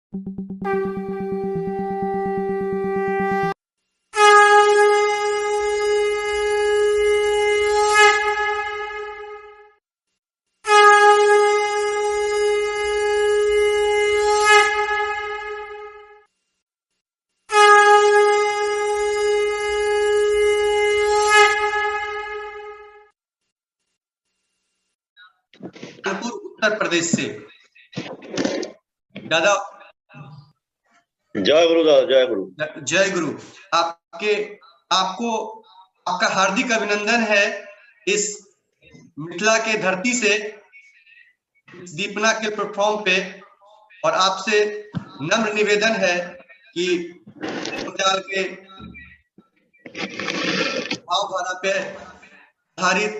कानपुर उत्तर प्रदेश से दादा। जय गुरु दादा, जय गुरु। जय गुरु। आपको आपका हार्दिक अभिनंदन है इस मिथिला के धरती से दीपना के प्लेटफॉर्म पे, और आपसे नम्र निवेदन है कि जाल के भावधारा पे आधारित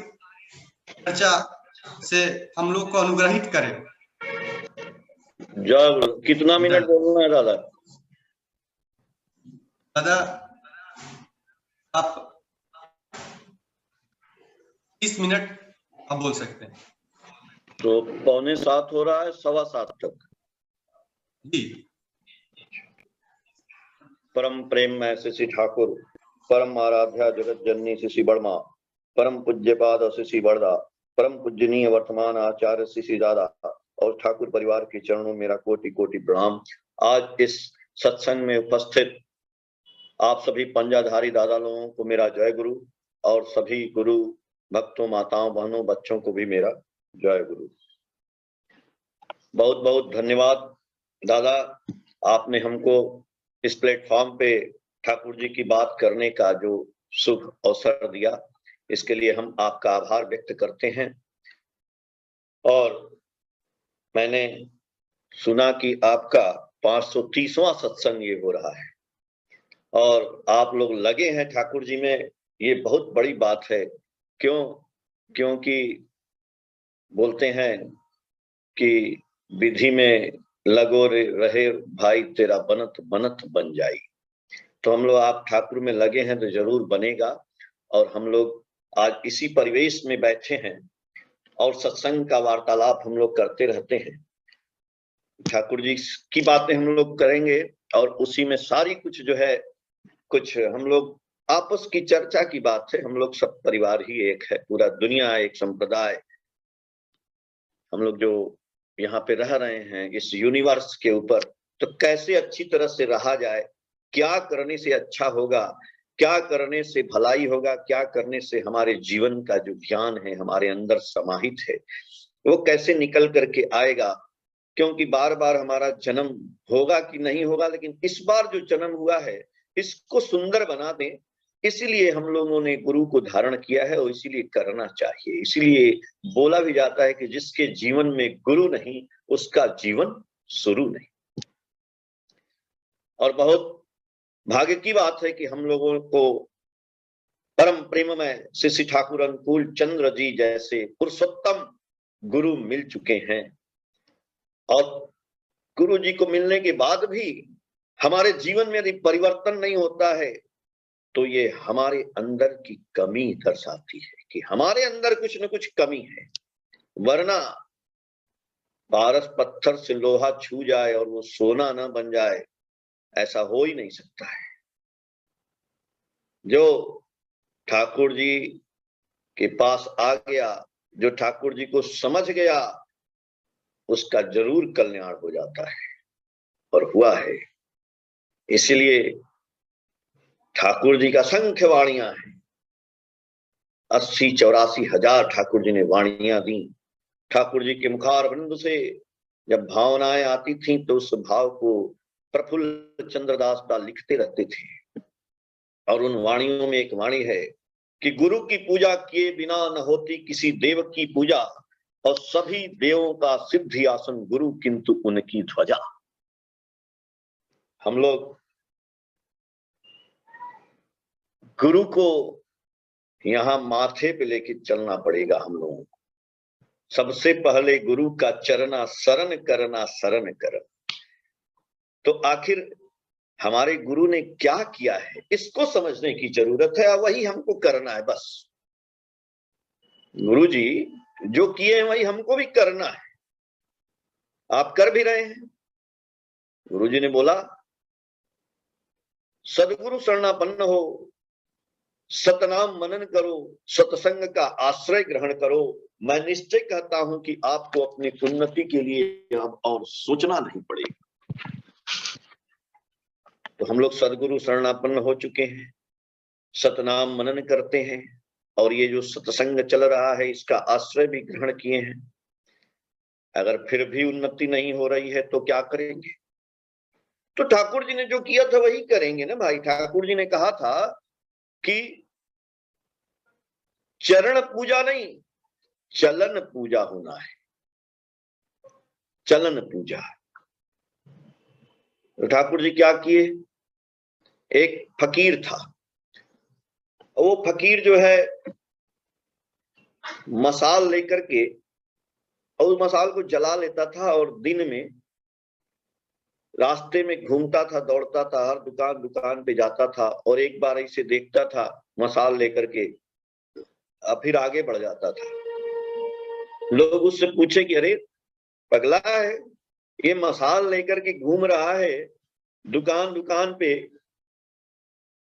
चर्चा से हम लोग को अनुग्रहित करें। जय गुरु। कितना मिनट बोलना है दादा? दादा आप 30 मिनट आप बोल सकते हैं। तो 6:45 हो रहा है, 7:15 तक जी। परम प्रेम में श्री ठाकुर, परम आराध्या जगत जननी श्री बर्मा, परम पूज्य पाद श्री बड़दा, परम पूजनीय वर्तमान आचार्य श्री दादा और ठाकुर परिवार के चरणों में मेरा कोटि कोटि प्रणाम। आज इस सत्संग में उपस्थित आप सभी पंजाधारी दादा लोगों को मेरा जय गुरु, और सभी गुरु भक्तों, माताओं, बहनों, बच्चों को भी मेरा जय गुरु। बहुत बहुत धन्यवाद दादा, आपने हमको इस प्लेटफॉर्म पे ठाकुर जी की बात करने का जो शुभ अवसर दिया, इसके लिए हम आपका आभार व्यक्त करते हैं। और मैंने सुना कि आपका 530वां सत्संग ये हो रहा है और आप लोग लगे हैं ठाकुर जी में, ये बहुत बड़ी बात है। क्योंकि बोलते हैं कि विधि में लगो रहे भाई तेरा बनत बनत बन जाई। तो हम लोग आप ठाकुर में लगे हैं तो जरूर बनेगा। और हम लोग आज इसी परिवेश में बैठे हैं और सत्संग का वार्तालाप हम लोग करते रहते हैं। ठाकुर जी की बातें हम लोग करेंगे और उसी में सारी कुछ जो है, कुछ हम लोग आपस की चर्चा की बात है। हम लोग सब परिवार ही एक है, पूरा दुनिया एक संप्रदाय। हम लोग जो यहाँ पे रह रहे हैं इस यूनिवर्स के ऊपर, तो कैसे अच्छी तरह से रहा जाए, क्या करने से अच्छा होगा, क्या करने से भलाई होगा, क्या करने से हमारे जीवन का जो ज्ञान है हमारे अंदर समाहित है वो कैसे निकल करके आएगा। क्योंकि बार बार हमारा जन्म होगा कि नहीं होगा, लेकिन इस बार जो जन्म हुआ है इसको सुंदर बना दें, इसीलिए हम लोगों ने गुरु को धारण किया है और इसीलिए करना चाहिए। इसीलिए बोला भी जाता है कि जिसके जीवन में गुरु नहीं उसका जीवन शुरू नहीं। और बहुत भाग्य की बात है कि हम लोगों को परम प्रेम में श्री ठाकुर अनुकूल चंद्र जी जैसे पुरुषोत्तम गुरु मिल चुके हैं। और गुरु जी को मिलने के बाद भी हमारे जीवन में यदि परिवर्तन नहीं होता है तो ये हमारे अंदर की कमी दर्शाती है कि हमारे अंदर कुछ न कुछ कमी है। वरना पारस पत्थर से लोहा छू जाए और वो सोना ना बन जाए, ऐसा हो ही नहीं सकता है। जो ठाकुर जी के पास आ गया, जो ठाकुर जी को समझ गया, उसका जरूर कल्याण हो जाता है और हुआ है। इसलिए ठाकुर जी का असंख्य वाणियां हैं, 80-84 हजार ठाकुर जी ने वाणियां दी। ठाकुर जी के मुखार बिंदु से जब भावनाएं आती थी तो उस भाव को प्रफुल्ल चंद्रदास का लिखते रहते थे। और उन वाणियों में एक वाणी है कि गुरु की पूजा किए बिना न होती किसी देव की पूजा, और सभी देवों का सिद्धि आसन गुरु किंतु उनकी ध्वजा। हम लोग गुरु को यहां माथे पे लेके चलना पड़ेगा। हम लोगों को सबसे पहले गुरु का चरना शरण करना, शरण करना। तो आखिर हमारे गुरु ने क्या किया है इसको समझने की जरूरत है और वही हमको करना है। बस गुरु जी जो किए हैं वही हमको भी करना है। आप कर भी रहे हैं, गुरुजी ने बोला, सदगुरु शरणापन्न हो, सतनाम मनन करो, सत्संग का आश्रय ग्रहण करो। मैं निश्चय कहता हूं कि आपको अपनी उन्नति के लिए अब और सोचना नहीं पड़ेगा। तो हम लोग सदगुरु शरणापन्न हो चुके हैं, सतनाम मनन करते हैं, और ये जो सत्संग चल रहा है इसका आश्रय भी ग्रहण किए हैं। अगर फिर भी उन्नति नहीं हो रही है तो क्या करेंगे? तो ठाकुर जी ने जो किया था वही करेंगे ना भाई। ठाकुर जी ने कहा था कि चरण पूजा नहीं, चलन पूजा होना है, चलन पूजा। तो ठाकुर जी क्या किए? एक फकीर था, वो फकीर जो है मसाल लेकर के और मसाल को जला लेता था, और दिन में रास्ते में घूमता था, दौड़ता था, हर दुकान दुकान पे जाता था, और एक बार ऐसे देखता था मसाल लेकर के, फिर आगे बढ़ जाता था। लोग उससे पूछे कि अरे पगला है, ये मसाल लेकर के घूम रहा है दुकान दुकान पे,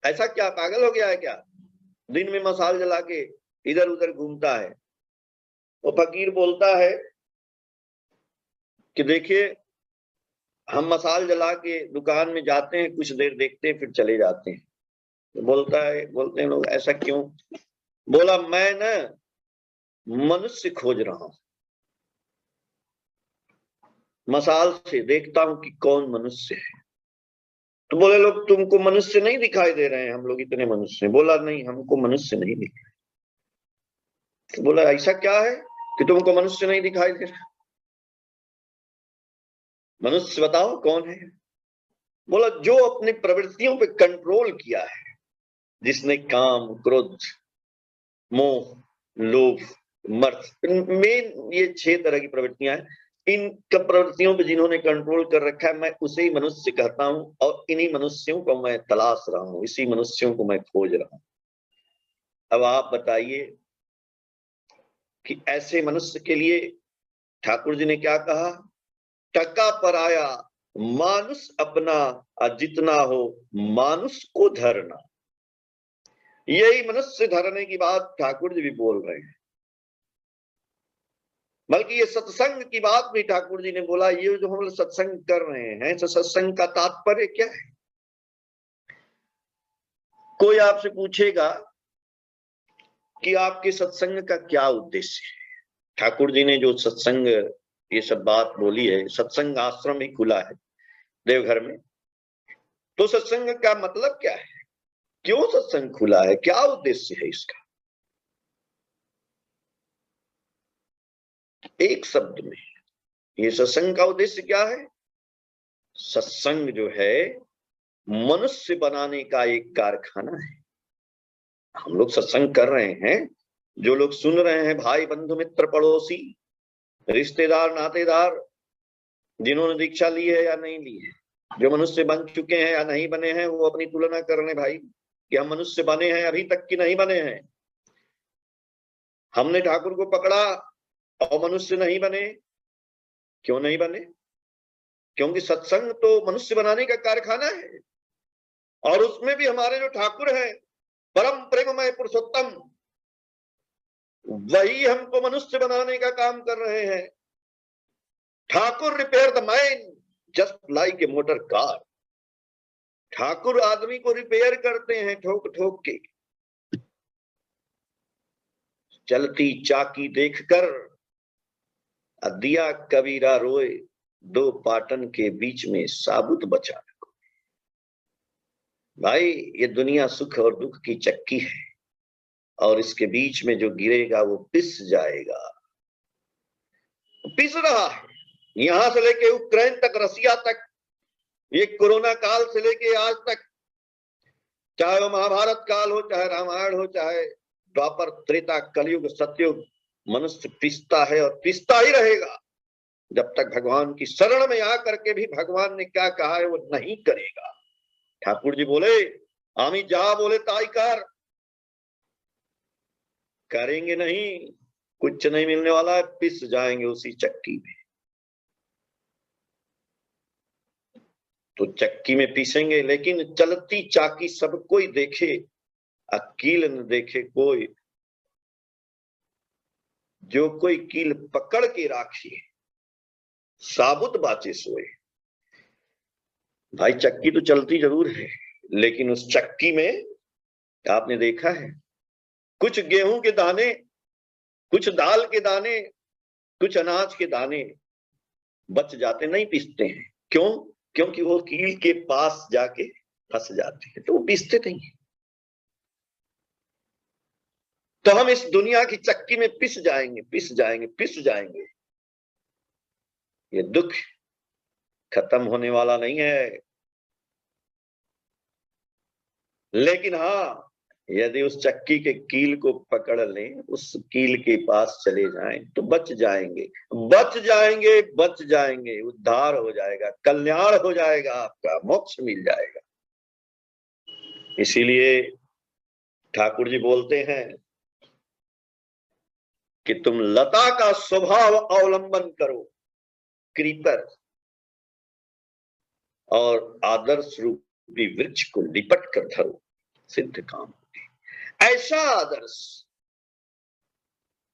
ऐसा क्या पागल हो गया है क्या? दिन में मसाल जला के इधर उधर घूमता है। वो फकीर बोलता है कि देखिए, हम मसाल जला के दुकान में जाते हैं, कुछ देर देखते हैं, फिर चले जाते हैं। तो बोलते हैं लोग, ऐसा क्यों? बोला, मैं ना मनुष्य खोज रहा हूं, मसाल से देखता हूं कि कौन मनुष्य है। तो बोले लोग, तुमको मनुष्य नहीं दिखाई दे रहे हैं? हम लोग इतने मनुष्य हैं। बोला, नहीं, हमको मनुष्य नहीं दिख रहे। तो बोला, ऐसा क्या है कि तुमको मनुष्य नहीं दिखाई दे रहा? मनुष्य बताओ कौन है? बोला, जो अपनी प्रवृत्तियों पे कंट्रोल किया है, जिसने काम, क्रोध, मोह, लोभ, मर्थ, मेन ये 6 तरह की प्रवृत्तियां हैं, इन प्रवृत्तियों पे जिन्होंने कंट्रोल कर रखा है, मैं उसे ही मनुष्य कहता हूं, और इन्हीं मनुष्यों को मैं तलाश रहा हूं, इसी मनुष्यों को मैं खोज रहा हूं। अब आप बताइए कि ऐसे मनुष्य के लिए ठाकुर जी ने क्या कहा? टका पराया मानुष अपना, जितना हो मानुष को धरना। यही मनुष्य धरने की बात ठाकुर जी भी बोल रहे हैं। बल्कि ये सत्संग की बात भी ठाकुर जी ने बोला। ये जो हम लोग सत्संग कर रहे हैं, तो सत्संग का तात्पर्य क्या है? कोई आपसे पूछेगा कि आपके सत्संग का क्या उद्देश्य है? ठाकुर जी ने जो सत्संग, ये सब बात बोली है, सत्संग आश्रम ही खुला है देवघर में, तो सत्संग का मतलब क्या है? क्यों सत्संग खुला है? क्या उद्देश्य है इसका? एक शब्द में, ये सत्संग का उद्देश्य क्या है? सत्संग जो है मनुष्य बनाने का एक कारखाना है। हम लोग सत्संग कर रहे हैं, जो लोग सुन रहे हैं, भाई बंधु मित्र पड़ोसी रिश्तेदार नातेदार, जिन्होंने दीक्षा ली है या नहीं ली है, जो मनुष्य बन चुके हैं या नहीं बने हैं, वो अपनी तुलना कर रहे भाई कि हम मनुष्य बने हैं अभी तक कि नहीं बने हैं। हमने ठाकुर को पकड़ा और मनुष्य नहीं बने। क्यों नहीं बने? क्योंकि सत्संग तो मनुष्य बनाने का कारखाना है, और उसमें भी हमारे जो ठाकुर है, परम प्रेममय पुरुषोत्तम, वही हमको मनुष्य बनाने का काम कर रहे हैं। Thakur repair the mind just like a motor car. Thakur आदमी को रिपेयर करते हैं ठोक ठोक के। चलती चाकी देखकर दिया कबीरा रोए, 2 पाटन के बीच में साबुत बचा रखो। भाई, ये दुनिया सुख और दुख की चक्की है, और इसके बीच में जो गिरेगा वो पिस जाएगा। पिस रहा है, यहां से लेके यूक्रेन तक, रसिया तक, ये कोरोना काल से लेके आज तक, चाहे वो महाभारत काल हो, चाहे रामायण हो, चाहे द्वापर त्रेता कलयुग सतयुग, मनुष्य पिसता है और पिसता ही रहेगा जब तक भगवान की शरण में आकर के भी भगवान ने क्या कहा है वो नहीं करेगा। ठाकुर जी बोले, आमी जा बोले ताई कर, करेंगे नहीं, कुछ नहीं मिलने वाला है, पिस जाएंगे उसी चक्की में। तो चक्की में पीसेंगे, लेकिन चलती चाकी सब कोई देखे, अकील न देखे कोई, जो कोई कील पकड़ के राखी, साबुत बाचे सोए। भाई चक्की तो चलती जरूर है, लेकिन उस चक्की में आपने देखा है कुछ गेहूं के दाने, कुछ दाल के दाने, कुछ अनाज के दाने बच जाते, नहीं पीसते हैं। क्यों? क्योंकि वो कील के पास जाके फंस जाते हैं, तो वो पीसते नहीं है। तो हम इस दुनिया की चक्की में पिस जाएंगे, पिस जाएंगे, पिस जाएंगे। ये दुख खत्म होने वाला नहीं है। लेकिन हाँ, यदि उस चक्की के कील को पकड़ लें, उस कील के पास चले जाएं, तो बच जाएंगे, बच जाएंगे, बच जाएंगे। उद्धार हो जाएगा, कल्याण हो जाएगा, आपका मोक्ष मिल जाएगा। इसीलिए ठाकुर जी बोलते हैं कि तुम लता का स्वभाव अवलंबन करो, क्रीपर, और आदर्श रूपी वृक्ष को लिपट कर धरो, सिद्ध काम। ऐसा आदर्श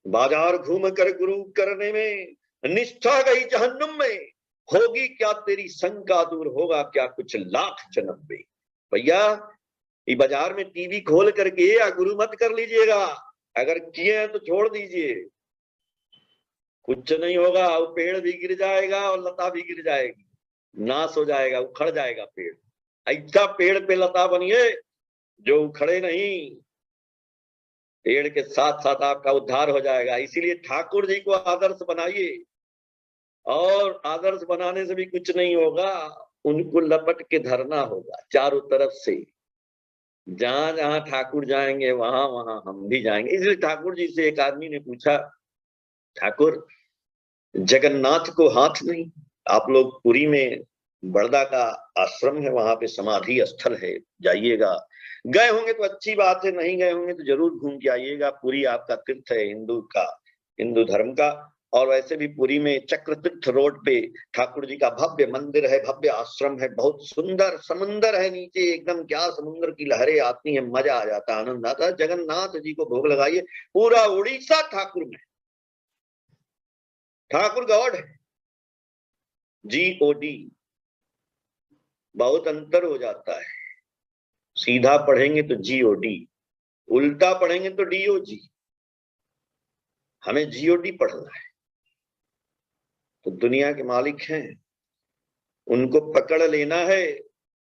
बाजार घूम कर गुरु करने में, निष्ठा गई जहन्नुम में, होगी क्या तेरी शंका दूर, होगा क्या कुछ लाख जन्म में। भैया ये बाजार में टीवी खोल करके या गुरु मत कर लीजिएगा, अगर किए हैं तो छोड़ दीजिए, कुछ नहीं होगा। वो पेड़ भी गिर जाएगा और लता भी गिर जाएगी, नाश हो जाएगा, उखड़ जाएगा पेड़। ऐसा पेड़ पे लता बनिए जो उखड़े नहीं, पेड़ के साथ साथ आपका उद्धार हो जाएगा। इसीलिए ठाकुर जी को आदर्श बनाइए, और आदर्श बनाने से भी कुछ नहीं होगा, उनको लपट के धरना होगा चारों तरफ से। जहां जहां ठाकुर जाएंगे वहां वहां हम भी जाएंगे। इसलिए ठाकुर जी से एक आदमी ने पूछा, ठाकुर जगन्नाथ को हाथ नहीं, आप लोग पुरी में बड़दा का आश्रम है, वहां पे समाधि स्थल है, जाइएगा। गए होंगे तो अच्छी बात है, नहीं गए होंगे तो जरूर घूम के आइएगा। पुरी आपका तीर्थ है, हिंदू का, हिंदू धर्म का। और वैसे भी पुरी में चक्रतीर्थ रोड पे ठाकुर जी का भव्य मंदिर है, भव्य आश्रम है, बहुत सुंदर। समुंदर है नीचे एकदम, क्या समुद्र की लहरें आती हैं, मजा आ जाता है, आनंद आता है। जगन्नाथ जी को भोग लगाइए। पूरा उड़ीसा ठाकुर में, ठाकुर गॉड है, GOD। बहुत अंतर हो जाता है, सीधा पढ़ेंगे तो GOD, उल्टा पढ़ेंगे तो DOG। हमें GOD पढ़ना है। तो दुनिया के मालिक हैं, उनको पकड़ लेना है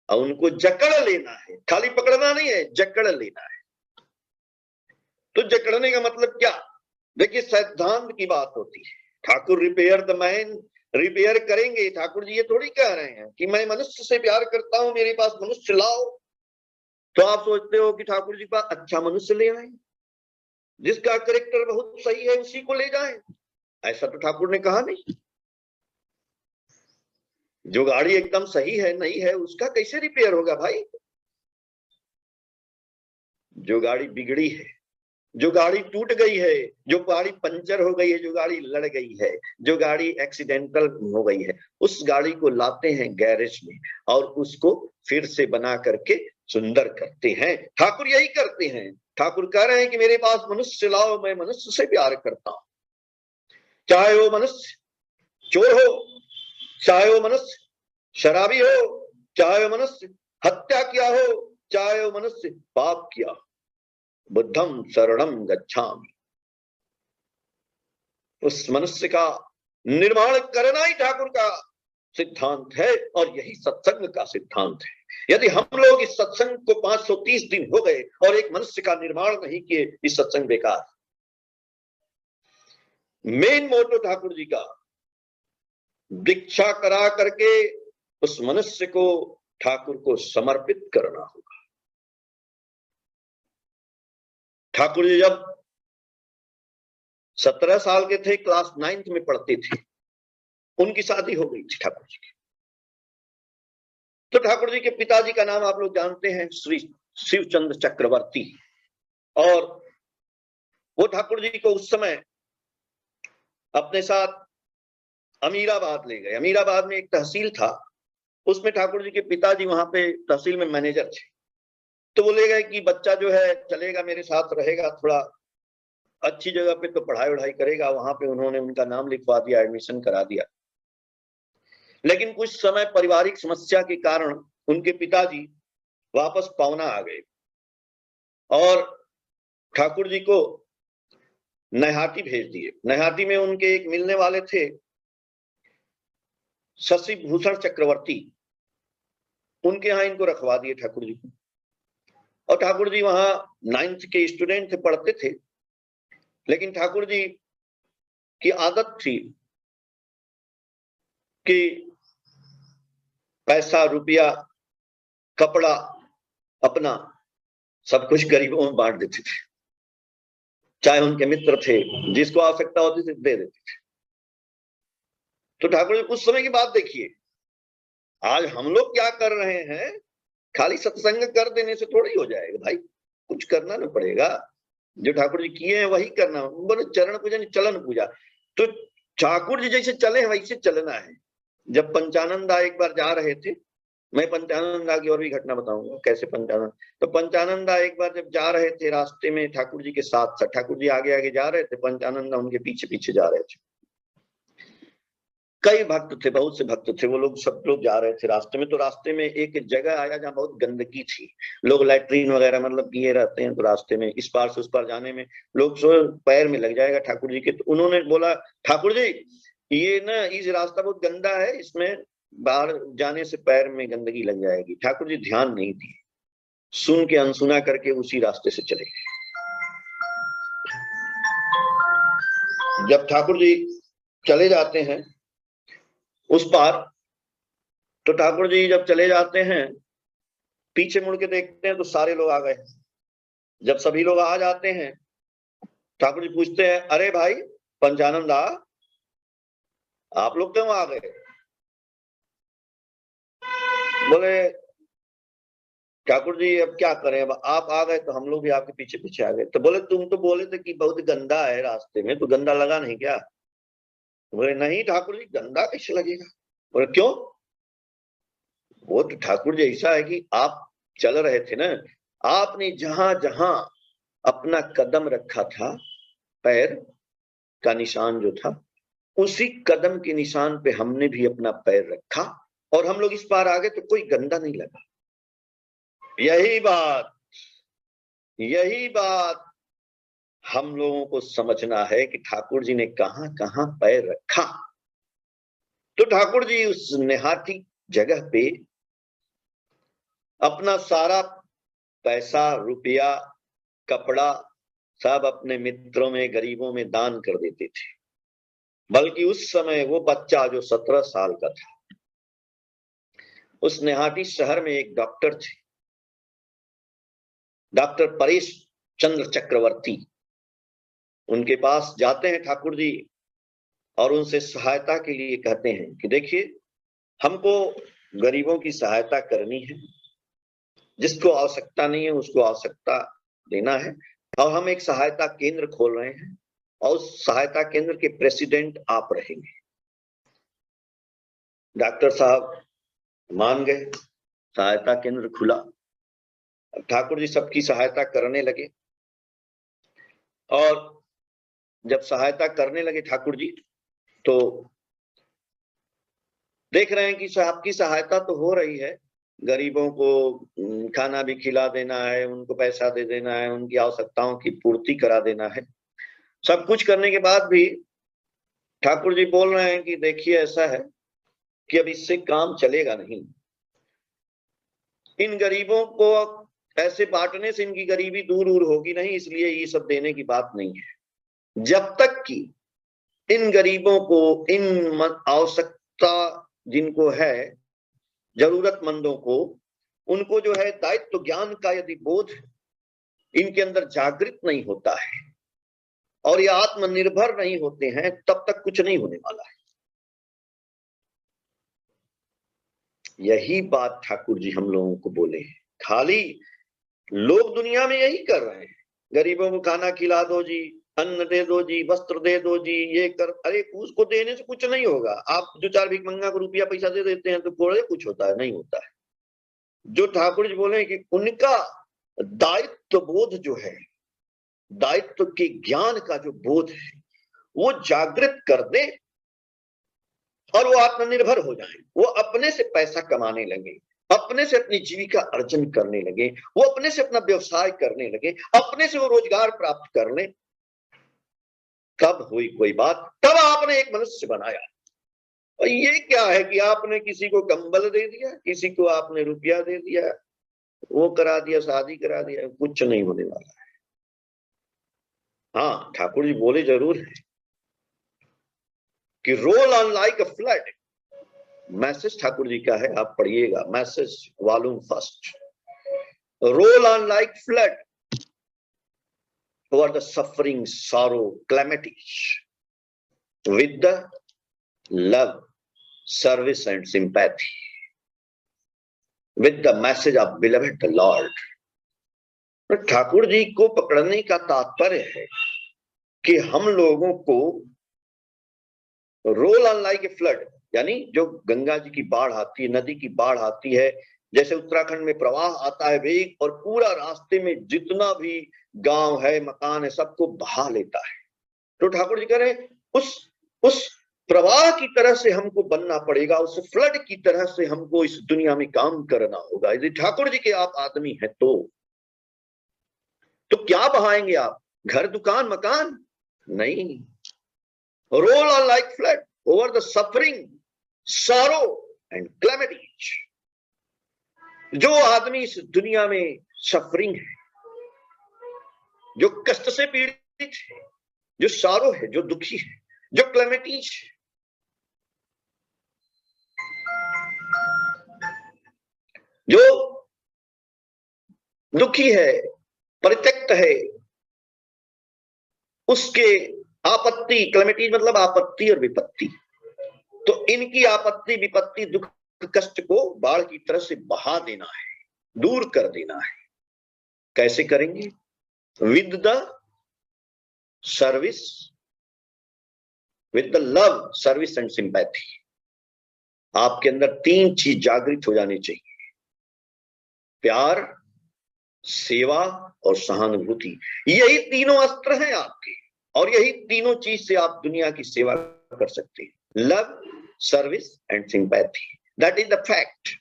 और उनको जकड़ लेना है। खाली पकड़ना नहीं है, जकड़ लेना है। तो जकड़ने का मतलब क्या? देखिए, सिद्धांत की बात होती है। Thakur repair the man, repair करेंगे। ठाकुर जी ये थोड़ी कह रहे हैं कि मैं मनुष्य से प्यार करता हूं, मेरे पास मनुष्य लाओ। तो आप सोचते हो कि ठाकुर जी का अच्छा मनुष्य ले आए, जिसका कैरेक्टर बहुत सही है उसी को ले जाएं। ऐसा तो ठाकुर ने कहा नहीं। जो गाड़ी एकदम सही है, नहीं है, उसका कैसे रिपेयर होगा भाई? जो गाड़ी बिगड़ी है, जो गाड़ी टूट गई है, जो गाड़ी पंचर हो गई है, जो गाड़ी लड़ गई है, जो गाड़ी एक्सीडेंटल हो गई है, उस गाड़ी को लाते हैं गैरेज में और उसको फिर से बना करके सुंदर करते हैं। ठाकुर यही करते हैं। ठाकुर कह रहे हैं कि मेरे पास मनुष्य लाओ, मैं मनुष्य से प्यार करता हूं। चाहे वो मनुष्य चोर हो, चाहे वो मनुष्य शराबी हो, चाहे वो मनुष्य हत्या किया हो, चाहे वो मनुष्य पाप किया हो, बुद्धम शरणम गच्छामि। उस मनुष्य का निर्माण करना ही ठाकुर का सिद्धांत है, और यही सत्संग का सिद्धांत है। यदि हम लोग इस सत्संग को 530 दिन हो गए और एक मनुष्य का निर्माण नहीं किए, इस सत्संग बेकार। मेन मोटो ठाकुर जी का, दीक्षा करा करके उस मनुष्य को ठाकुर को समर्पित करना होगा। ठाकुर जी जब 17 साल के थे, क्लास 9th में पढ़ते थे, उनकी शादी हो गई थी ठाकुर जी की। तो ठाकुर जी के पिताजी का नाम आप लोग जानते हैं, श्री शिवचंद्र चक्रवर्ती। और वो ठाकुर जी को उस समय अपने साथ अमीराबाद ले गए। अमीराबाद में एक तहसील था, उसमें ठाकुर जी के पिताजी वहां पे तहसील में मैनेजर थे। तो बोले गए कि बच्चा जो है चलेगा, मेरे साथ रहेगा, थोड़ा अच्छी जगह पे तो पढ़ाई वढ़ाई करेगा। वहां पे उन्होंने उनका नाम लिखवा दिया, एडमिशन करा दिया। लेकिन कुछ समय पारिवारिक समस्या के कारण उनके पिताजी वापस पावना आ गए और ठाकुर जी को नैहाटी भेज दिए। नैहाटी में उनके एक मिलने वाले थे शशि भूषण चक्रवर्ती, उनके यहाँ इनको रखवा दिए ठाकुर जी को। और ठाकुर जी वहां 9th के स्टूडेंट थे, पढ़ते थे। लेकिन ठाकुर जी की आदत थी कि पैसा रुपया कपड़ा अपना सब कुछ गरीबों में बांट देते थे। चाहे उनके मित्र थे, जिसको आवश्यकता होती थी दे देते थे। तो ठाकुर जी उस समय की बात देखिए, आज हम लोग क्या कर रहे हैं, खाली सत्संग कर देने से थोड़ी हो जाएगा भाई, कुछ करना ना पड़ेगा। जो ठाकुर जी किए हैं वही करना। बोले चरण पूजन चलन पूजा, तो ठाकुर जी जैसे चले हैं वैसे चलना है। जब पंचानंदा एक बार जा रहे थे, मैं पंचानंदा की और भी घटना बताऊंगा कैसे पंचानंद। तो पंचानंदा एक बार जब जा रहे थे, रास्ते में ठाकुर जी के साथ साथ, ठाकुर जी आगे आगे जा रहे थे, पंचानंदा उनके पीछे पीछे जा रहे थे। कई भक्त थे, बहुत से भक्त थे, वो लोग सब लोग जा रहे थे रास्ते में। तो रास्ते में एक जगह आया जहाँ बहुत गंदगी थी, लोग लैट्रीन वगैरह मतलब किए रहते हैं। तो रास्ते में इस पार से उस पार जाने में लोग सो पैर में लग जाएगा ठाकुर जी के। तो उन्होंने बोला, ठाकुर जी ये ना इस रास्ता बहुत गंदा है, इसमें बाहर जाने से पैर में गंदगी लग जाएगी। ठाकुर जी ध्यान नहीं दिए, सुन के अनसुना करके उसी रास्ते से चले गए। जब ठाकुर जी चले जाते हैं उस पार, तो ठाकुर जी जब चले जाते हैं पीछे मुड़ के देखते हैं तो सारे लोग आ गए। जब सभी लोग आ जाते हैं, ठाकुर जी पूछते हैं, अरे भाई पंचानंदा, आप लोग क्यों आ गए? बोले ठाकुर जी अब क्या करें, अब आप आ गए तो हम लोग भी आपके पीछे पीछे आ गए। तो बोले तुम तो बोले थे कि बहुत गंदा है रास्ते में, तो गंदा लगा नहीं क्या? बोले नहीं ठाकुर जी, गंदा कैसे लगेगा? बोले क्यों? वो तो ठाकुर जी ऐसा है कि आप चल रहे थे ना, आपने जहां जहां अपना कदम रखा था, पैर का निशान जो था, उसी कदम के निशान पे हमने भी अपना पैर रखा और हम लोग इस पार आ गए, तो कोई गंदा नहीं लगा। यही बात हम लोगों को समझना है कि ठाकुर जी ने कहां कहां पैर रखा। तो ठाकुर जी उस नेहाटी जगह पे अपना सारा पैसा रुपया कपड़ा सब अपने मित्रों में गरीबों में दान कर देते थे। बल्कि उस समय वो बच्चा जो 17 साल का था, उस नेहाटी शहर में एक डॉक्टर थे, डॉक्टर परेश चंद्र चक्रवर्ती। उनके पास जाते हैं ठाकुर जी और उनसे सहायता के लिए कहते हैं कि देखिए, हमको गरीबों की सहायता करनी है, जिसको आवश्यकता नहीं है उसको आवश्यकता देना है। और हम एक सहायता केंद्र खोल रहे हैं और उस सहायता केंद्र के प्रेसिडेंट आप रहेंगे। डॉक्टर साहब मान गए, सहायता केंद्र खुला, ठाकुर जी सबकी सहायता करने लगे। और जब सहायता करने लगे ठाकुर जी, तो देख रहे हैं कि आपकी सहायता तो हो रही है, गरीबों को खाना भी खिला देना है, उनको पैसा दे देना है, उनकी आवश्यकताओं की पूर्ति करा देना है। सब कुछ करने के बाद भी ठाकुर जी बोल रहे हैं कि देखिए ऐसा है कि अब इससे काम चलेगा नहीं। इन गरीबों को ऐसे बांटने से इनकी गरीबी दूर दूर होगी नहीं, इसलिए ये सब देने की बात नहीं है। जब तक कि इन गरीबों को, इन आवश्यकता जिनको है, जरूरतमंदों को, उनको जो है दायित्व ज्ञान का यदि बोध इनके अंदर जागृत नहीं होता है और ये आत्मनिर्भर नहीं होते हैं, तब तक कुछ नहीं होने वाला है। यही बात ठाकुर जी हम लोगों को बोले हैं। खाली लोग दुनिया में यही कर रहे हैं, गरीबों को खाना खिला दो जी, अन्न दे दो जी, वस्त्र दे दो जी, ये कर, अरे उसको देने से कुछ नहीं होगा। आप जो 4 भीख मंगा को रुपया पैसा दे देते हैं तो थोड़े कुछ होता है, नहीं होता है। जो ठाकुर जी बोले कि उनका दायित्व बोध जो है, दायित्व के ज्ञान का जो बोध है वो जागृत कर दे और वो आत्मनिर्भर हो जाए, वो अपने से पैसा कमाने लगे, अपने से अपनी जीविका अर्जन करने लगे, वो अपने से अपना व्यवसाय करने लगे, अपने से वो रोजगार प्राप्त कर ले। कब हुई कोई बात? तब आपने एक मनुष्य बनाया। और ये क्या है कि आपने किसी को कंबल दे दिया, किसी को आपने रुपया दे दिया, वो करा दिया, शादी करा दिया, कुछ नहीं होने वाला है। हाँ, ठाकुर जी बोले जरूर है कि roll on like a flood. Message Thakur ji का है, आप पढ़िएगा, message volume first. Roll on like flood over the suffering, sorrow, calamities with the love, service and sympathy, with the message of beloved the Lord। Thakur ji को पकड़ने का तात्पर्य है कि हम लोगों को roll on like a flood, यानी जो गंगा जी की बाढ़ आती है, नदी की बाढ़ आती है, जैसे उत्तराखंड में प्रवाह आता है वेग और पूरा रास्ते में जितना भी गांव है, मकान है, सबको बहा लेता है। तो ठाकुर जी कह रहे हैं उस प्रवाह की तरह से हमको बनना पड़ेगा, उस फ्लड की तरह से हमको इस दुनिया में काम करना होगा। यदि ठाकुर जी के आप आदमी हैं तो क्या बहाएंगे आप? घर, दुकान, मकान? नहीं। Role on like flood over the suffering, sorrow and calamities. जो आदमी इस दुनिया में सफरिंग है, जो कष्ट से पीड़ित है, जो सारो है, जो दुखी है, जो क्लेमिटीज है, जो दुखी है, परित्यक्त है, उसके आपत्ति, क्लेमिटीज मतलब आपत्ति और विपत्ति, तो इनकी आपत्ति, विपत्ति, दुख, कष्ट को बाढ़ की तरह से बहा देना है, दूर कर देना है। कैसे करेंगे? With the service, with the love, service and sympathy. आपके अंदर 3 चीज जागृत हो जानी चाहिए: प्यार, सेवा और सहानुभूति। यही तीनों अस्त्र हैं आपके, और यही तीनों चीज से आप दुनिया की सेवा कर सकते हैं। Love, service and sympathy, that is the fact.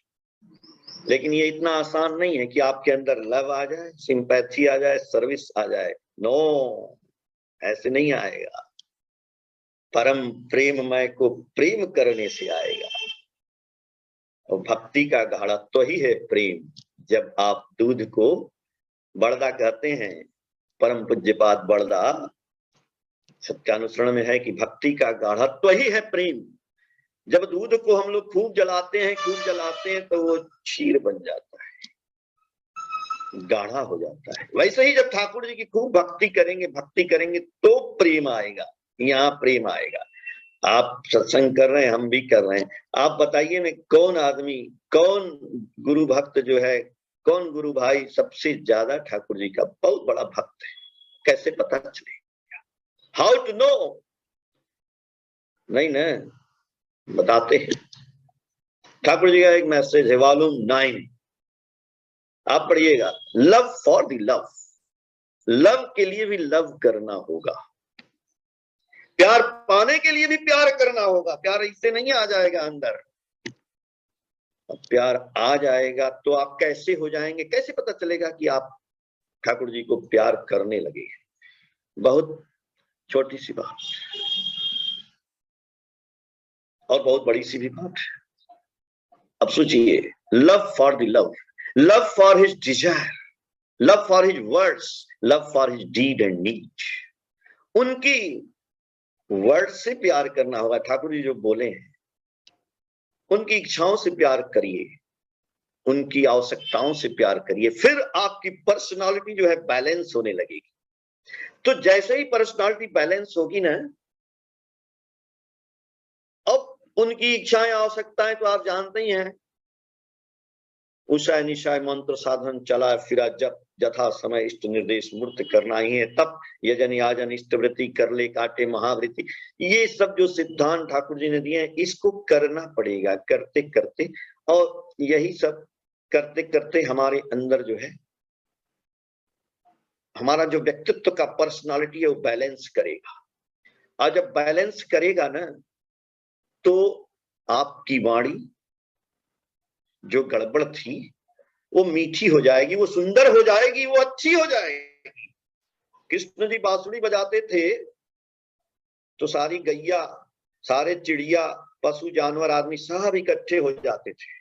लेकिन ये इतना आसान नहीं है कि आपके अंदर लव आ जाए, सिंपैथी आ जाए, सर्विस आ जाए। नो, ऐसे नहीं आएगा। परम प्रेममय को प्रेम करने से आएगा। और भक्ति का गाढ़त्व ही है प्रेम। जब आप दूध को, बड़दा कहते हैं परम पूज्यपाद बड़दा, सत्यानुसरण में है कि भक्ति का गाढ़त्व ही है प्रेम। जब दूध को हम लोग खूब जलाते हैं तो वो क्षीर बन जाता है, गाढ़ा हो जाता है। वैसे ही जब ठाकुर जी की खूब भक्ति करेंगे तो प्रेम आएगा, यहाँ प्रेम आएगा। आप सत्संग कर रहे हैं, हम भी कर रहे हैं। आप बताइए में कौन आदमी, कौन गुरु भक्त जो है, कौन गुरु भाई सबसे ज्यादा ठाकुर जी का बहुत बड़ा भक्त है? कैसे पता चलेगा? How to know? नहीं ना, बताते हैं। ठाकुर जी का एक मैसेज है, वॉल्यूम 9, आप पढ़िएगा। Love for the love, love के लिए भी लव करना होगा, प्यार पाने के लिए भी प्यार करना होगा। प्यार इससे नहीं आ जाएगा अंदर। अब प्यार आ जाएगा तो आप कैसे हो जाएंगे? कैसे पता चलेगा कि आप ठाकुर जी को प्यार करने लगे? बहुत छोटी सी बात और बहुत बड़ी सी भी बात है। अब सोचिए, love for the love, love for his desire, love for his words, love for his deed and need. उनकी वर्ड से प्यार करना होगा। ठाकुर जी जो बोले हैं, उनकी इच्छाओं से प्यार करिए, उनकी आवश्यकताओं से प्यार करिए, फिर आपकी पर्सनालिटी जो है बैलेंस होने लगेगी। तो जैसे ही पर्सनालिटी बैलेंस होगी ना, अब उनकी इच्छाएं, आवश्यकताएं तो आप जानते ही हैं। उषा निशाय मंत्र साधन चला फिरा जब, यथा समय इष्ट निर्देश मूर्त करना ही है, तब यजन याजन इष्टवृत्ति कर ले काटे महावृत्ति, ये सब जो सिद्धांत ठाकुर जी ने दिए हैं इसको करना पड़ेगा करते करते, और यही सब करते करते हमारे अंदर जो है हमारा जो व्यक्तित्व का पर्सनालिटी है वो बैलेंस करेगा। और जब बैलेंस करेगा ना तो आपकी वाणी जो गड़बड़ थी वो मीठी हो जाएगी, वो सुंदर हो जाएगी, वो अच्छी हो जाएगी। कृष्ण जी बांसुरी बजाते थे तो सारी गैया, सारे चिड़िया, पशु जानवर आदमी सब इकट्ठे हो जाते थे,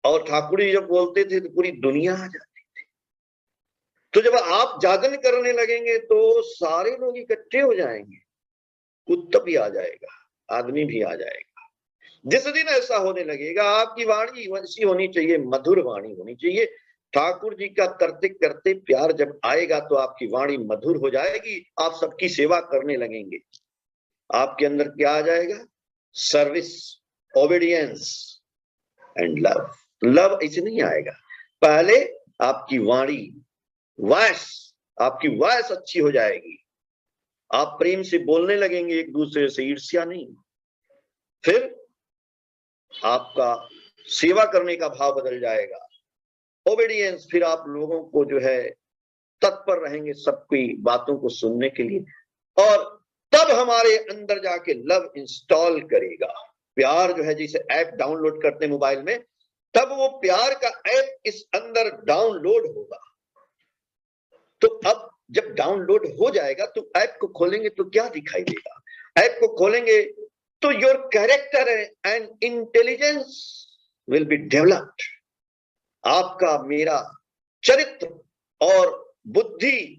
और ठाकुर जी जब बोलते थे तो पूरी दुनिया आ जाती थी। तो जब आप जागरण करने लगेंगे तो सारे लोग इकट्ठे हो जाएंगे, कुत्ता भी आ जाएगा, आदमी भी आ जाएगा। जिस दिन ऐसा होने लगेगा आपकी वाणी वैसी होनी चाहिए, मधुर वाणी होनी चाहिए। ठाकुर जी का करते करते प्यार जब आएगा तो आपकी वाणी मधुर हो जाएगी, आप सबकी सेवा करने लगेंगे। आपके अंदर क्या आ जाएगा? Service, obedience and love. Love ऐसे नहीं आएगा, पहले आपकी वाणी, वॉइस, आपकी वॉइस अच्छी हो जाएगी, आप प्रेम से बोलने लगेंगे एक दूसरे से, ईर्ष्या नहीं। फिर आपका सेवा करने का भाव बदल जाएगा, ओबीडियंस, फिर आप लोगों को जो है तत्पर रहेंगे सबकी बातों को सुनने के लिए, और तब हमारे अंदर जाके लव इंस्टॉल करेगा। प्यार जो है जैसे ऐप डाउनलोड करते हैं मोबाइल में, तब वो प्यार का ऐप इस अंदर डाउनलोड होगा। तो अब जब डाउनलोड हो जाएगा तो ऐप को खोलेंगे तो क्या दिखाई देगा? ऐप को खोलेंगे तो your character and intelligence will be developed. आपका मेरा चरित्र और बुद्धि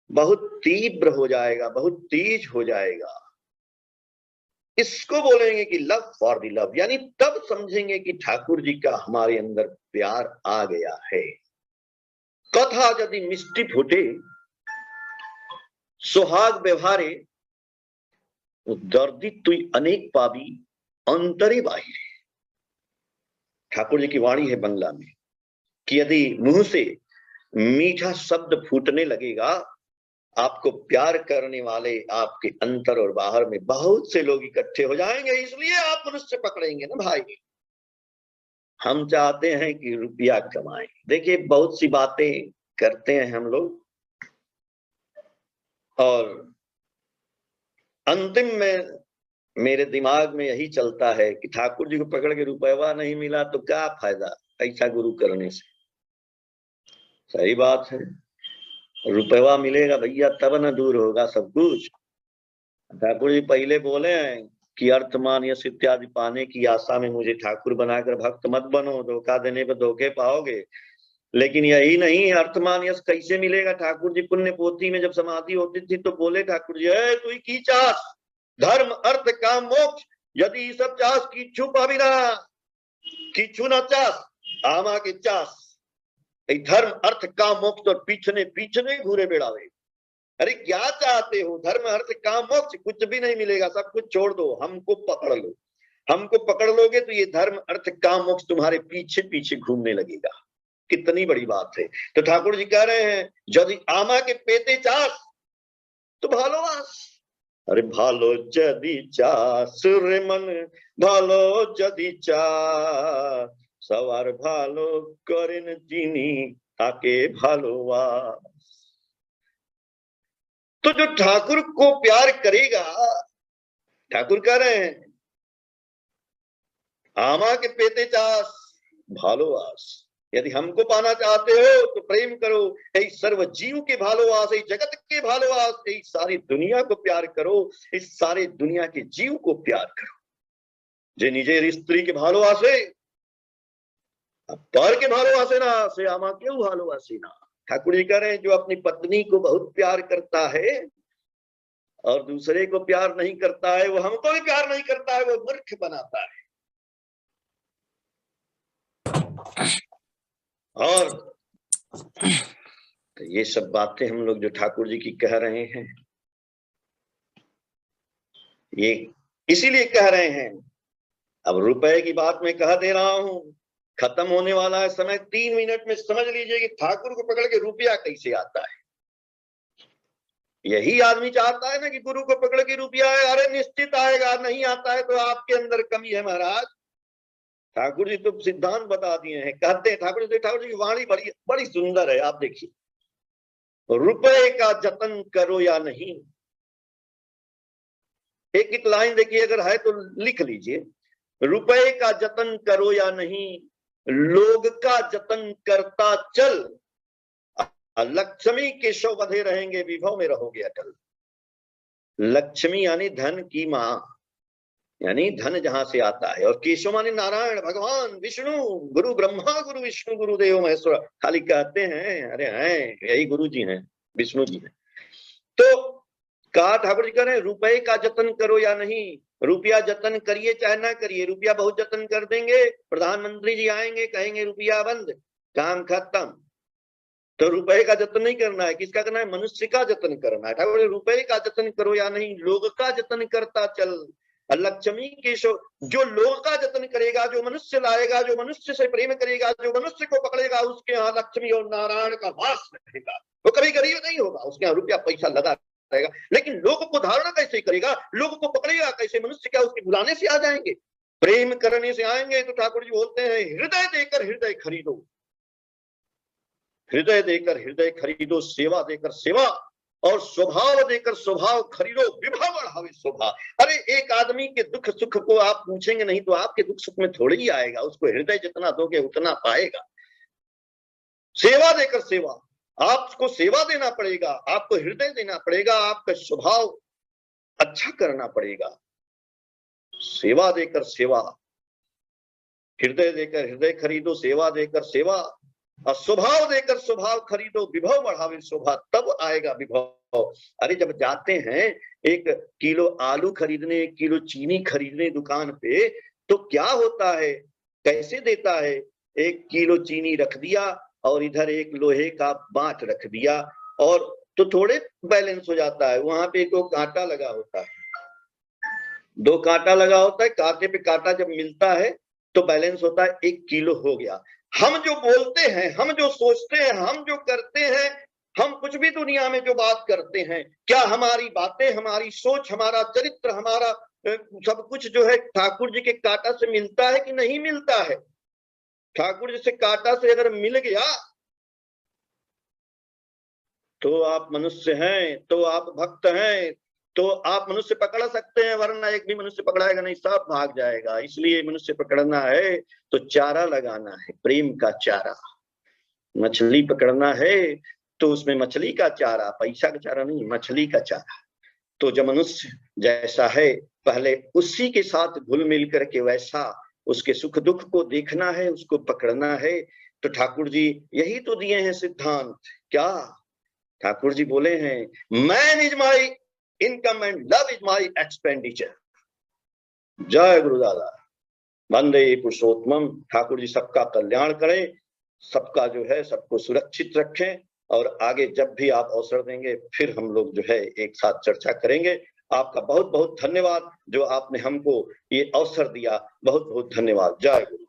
बहुत तीव्र हो जाएगा, बहुत तेज हो जाएगा। इसको बोलेंगे कि लव फॉर द लव, यानी तब समझेंगे कि ठाकुर जी का हमारे अंदर प्यार आ गया है। कथा यदि मिष्टि फूटे सुहाग व्यवहारे, दर्दी तुई अनेक पावी अंतरे बाहिरे। ठाकुर जी की वाणी है बंगला में कि यदि मुंह से मीठा शब्द फूटने लगेगा, आपको प्यार करने वाले आपके अंतर और बाहर में बहुत से लोग इकट्ठे हो जाएंगे, इसलिए आप मनुष्य पकड़ेंगे ना भाई। हम चाहते हैं कि रुपया कमाएं। देखिए बहुत सी बातें करते हैं हम लोग, और अंतिम में मेरे दिमाग में यही चलता है कि ठाकुर जी को पकड़ के रुपया नहीं मिला तो क्या फायदा ऐसा गुरु करने से। सही बात है, रुपया मिलेगा भैया तब न दूर होगा सब कुछ। ठाकुर जी पहले बोले हैं कि अर्थमान यश इत्यादि पाने की आशा में मुझे ठाकुर बनाकर भक्त मत बनो, धोखा देने पर धोखे पाओगे। लेकिन यही नहीं, अर्थमान यश कैसे मिलेगा? ठाकुर जी पुण्य पोथी में जब समाधि होती थी तो बोले ठाकुर जी, तू की चास धर्म अर्थ काम मोक्ष, यदि सब चास किच्छु पाविना, किच्छु न चास आमा के चास। धर्म अर्थ काम मोक्ष और पीछने पीछने घूरे बेड़ावे। अरे क्या चाहते हो? धर्म अर्थ काम मोक्ष, कुछ भी नहीं मिलेगा, सब कुछ छोड़ दो, हमको पकड़ लो। हमको पकड़ लोगे तो ये धर्म अर्थ काम मोक्ष तुम्हारे पीछे पीछे घूमने लगेगा। कितनी बड़ी बात है। तो ठाकुर जी कह रहे हैं यदि आमा के पेते चास तो भालोवास। अरे भालो जदि चास रे मन, भालो जदि चास, सवार भालो करेन चीनी ताके भालोवास। तो जो ठाकुर को प्यार करेगा, ठाकुर कह रहे हैं आमा के पेते चास भालोवास। यदि हमको पाना चाहते हो तो प्रेम करो, यही सर्व जीव के भालोवास, यही जगत के भालोवास, यही सारी दुनिया को प्यार करो, इस सारे दुनिया के जीव को प्यार करो। जे निजेर स्त्री के भालोवासे पर के भालोवासे ना से आमा क्यों भालोवासी ना। ठाकुर जी कह रहे हैं जो अपनी पत्नी को बहुत प्यार करता है और दूसरे को प्यार नहीं करता है, वो हमको भी प्यार नहीं करता है, वो मूर्ख बनाता है। और तो ये सब बातें हम लोग जो ठाकुर जी की कह रहे हैं, ये इसीलिए कह रहे हैं। अब रुपए की बात मैं कह दे रहा हूं खत्म होने वाला है समय। 3 मिनट में समझ लीजिए कि ठाकुर को पकड़ के रुपया कैसे आता है। यही आदमी चाहता है ना कि गुरु को पकड़ के रुपया है, अरे निश्चित आएगा, नहीं आता है तो आपके अंदर कमी है महाराज। ठाकुर जी तो सिद्धांत बता दिए हैं। कहते हैं ठाकुर जी की वाणी बड़ी बड़ी सुंदर है। आप देखिए, रुपए का जतन करो या नहीं। एक लाइन देखिए, अगर है तो लिख लीजिए। रुपए का जतन करो या नहीं, लोग का जतन करता चल, लक्ष्मी के शव बंधे रहेंगे, विभव में रहोगे अटल। लक्ष्मी यानी धन की मां, यानी धन जहां से आता है। और केशव माने नारायण, भगवान विष्णु, गुरु ब्रह्मा गुरु विष्णु गुरुदेव महेश्वर। खाली कहते हैं, अरे हैं यही गुरु जी हैं, विष्णु जी हैं। तो कहा ठाकुर जी कह रहे हैं रुपए का जतन करो या नहीं। रुपया जतन करिए चाहे ना करिए, रुपया बहुत जतन कर देंगे, प्रधानमंत्री जी आएंगे कहेंगे रुपया बंद, काम खत्म। तो रुपए का जतन नहीं करना है, किसका करना है? मनुष्य का जतन करना है। ठाकुर रुपए का जतन करो या नहीं, लोग का जतन करता चल, लक्ष्मी के शो। जो लोग का जतन करेगा, जो मनुष्य लाएगा, जो मनुष्य से प्रेम करेगा, जो मनुष्य को पकड़ेगा, उसके यहाँ लक्ष्मी और नारायण का वास रहेगा। वो कभी गरीब नहीं होगा, उसके यहाँ रुपया पैसा लगा रहेगा। लेकिन लोगों को धारण कैसे करेगा, लोगों को पकड़ेगा कैसे? मनुष्य क्या उसके बुलाने से आ जाएंगे, प्रेम करने से आएंगे। तो ठाकुर जी बोलते हैं हृदय देकर हृदय खरीदो, हृदय देकर हृदय खरीदो, सेवा देकर सेवा, और स्वभाव देकर स्वभाव खरीदो, विभव बढ़ावे स्वभाव। अरे एक आदमी के दुख सुख को आप पूछेंगे नहीं तो आपके दुख सुख में थोड़ी ही आएगा, उसको हृदय जितना दोगे उतना पाएगा। सेवा देकर सेवा, आपको सेवा देना पड़ेगा, आपको हृदय देना पड़ेगा, आपका स्वभाव अच्छा करना पड़ेगा। सेवा देकर सेवा, हृदय देकर हृदय खरीदो, सेवा देकर सेवा, और स्वभाव देकर स्वभाव खरीदो, विभव बढ़ावे स्वभाव, तब आएगा विभव। अरे जब जाते हैं 1 किलो आलू खरीदने, 1 किलो चीनी खरीदने दुकान पे, तो क्या होता है, कैसे देता है? 1 किलो चीनी रख दिया और इधर 1 लोहे का बांट रख दिया, और तो थोड़े बैलेंस हो जाता है। वहां पे 2 कांटा लगा होता है, 2 कांटा लगा होता है, कांटे पे कांटा जब मिलता है तो बैलेंस होता है, 1 किलो हो गया। हम जो बोलते हैं, हम जो सोचते हैं, हम जो करते हैं, हम कुछ भी दुनिया में जो बात करते हैं, क्या हमारी बातें, हमारी सोच, हमारा चरित्र, हमारा सब कुछ जो है ठाकुर जी के कांटा से मिलता है कि नहीं मिलता है? ठाकुर जी से कांटा से अगर मिल गया तो आप मनुष्य हैं, तो आप भक्त हैं, तो आप मनुष्य पकड़ सकते हैं, वरना एक भी मनुष्य पकड़ाएगा नहीं, सब भाग जाएगा। इसलिए मनुष्य पकड़ना है तो चारा लगाना है, प्रेम का चारा। मछली पकड़ना है तो उसमें मछली का चारा, पैसा का चारा नहीं, मछली का चारा। तो जब मनुष्य जैसा है पहले उसी के साथ घुल मिल करके वैसा उसके सुख दुख को देखना है, उसको पकड़ना है। तो ठाकुर जी यही तो दिए हैं सिद्धांत। क्या ठाकुर जी बोले हैं, man is my income and love is my expenditure. जय गुरुदादा, वंदे पुरुषोत्तम। ठाकुर जी सबका कल्याण करें, सबका जो है सबको सुरक्षित रखें, और आगे जब भी आप अवसर देंगे फिर हम लोग जो है एक साथ चर्चा करेंगे। आपका बहुत बहुत धन्यवाद जो आपने हमको ये अवसर दिया, बहुत बहुत धन्यवाद। जय गुरु।